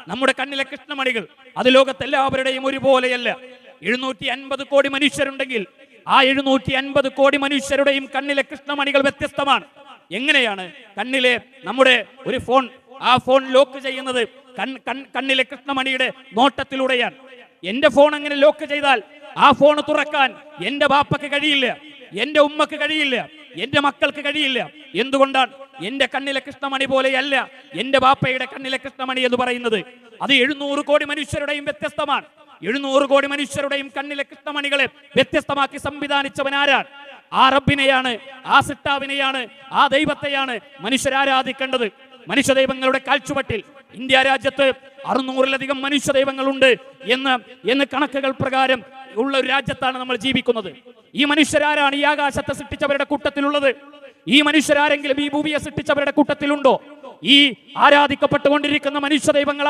നമ്മുടെ കണ്ണിലെ കൃഷ്ണമണികൾ. അത് ലോകത്തെല്ലാവരുടെയും ഒരുപോലെയല്ല. 750 കോടി മനുഷ്യരുണ്ടെങ്കിൽ ആ 750 കോടി മനുഷ്യരുടെയും കണ്ണിലെ കൃഷ്ണമണികൾ വ്യത്യസ്തമാണ്. എങ്ങനെയാണ് കണ്ണിലെ നമ്മുടെ ഒരു ഫോൺ, ആ ഫോൺ ലോക്ക് ചെയ്യുന്നത് കണ്ണിലെ കൃഷ്ണമണിയുടെ നോട്ടത്തിലൂടെയാണ്. എന്റെ ഫോൺ അങ്ങനെ ലോക്ക് ചെയ്താൽ ആ ഫോൺ തുറക്കാൻ എന്റെ ബാപ്പക്ക് കഴിയില്ല, എന്റെ ഉമ്മക്ക് കഴിയില്ല, എന്റെ മക്കൾക്ക് കഴിയില്ല. എന്തുകൊണ്ടാണ്? എന്റെ കണ്ണിലെ കൃഷ്ണമണി പോലെയല്ല എന്റെ ബാപ്പയുടെ കണ്ണിലെ കൃഷ്ണമണി എന്ന് പറയുന്നത്. അത് 700 കോടി മനുഷ്യരുടെയും വ്യത്യസ്തമാണ്. 700 കോടി മനുഷ്യരുടെയും കണ്ണിലെ കൃഷ്ണമണികളെ വ്യത്യസ്തമാക്കി സംവിധാനിച്ചവൻ ആരാണ്? ആ റബ്ബിനെയാണ്, ആ സിട്ടാവിനെയാണ്, ആ ദൈവത്തെയാണ് മനുഷ്യരാരാധിക്കേണ്ടത്. മനുഷ്യ ദൈവങ്ങളുടെ കാൽച്ചുവട്ടിൽ ഇന്ത്യ രാജ്യത്ത് 600-ലധികം മനുഷ്യ ദൈവങ്ങളുണ്ട് എന്ന് കണക്കുകൾ പ്രകാരം ഉള്ള ഒരു രാജ്യത്താണ് നമ്മൾ ജീവിക്കുന്നത്. ഈ മനുഷ്യരാരാണ് ഈ ആകാശത്തെ സൃഷ്ടിച്ചവരുടെ കൂട്ടത്തിലുള്ളത്? ഈ മനുഷ്യരാരെങ്കിലും ഈ ഭൂമിയെ സൃഷ്ടിച്ചവരുടെ കൂട്ടത്തിലുണ്ടോ? ഈ ആരാധിക്കപ്പെട്ടുകൊണ്ടിരിക്കുന്ന മനുഷ്യ ദൈവങ്ങൾ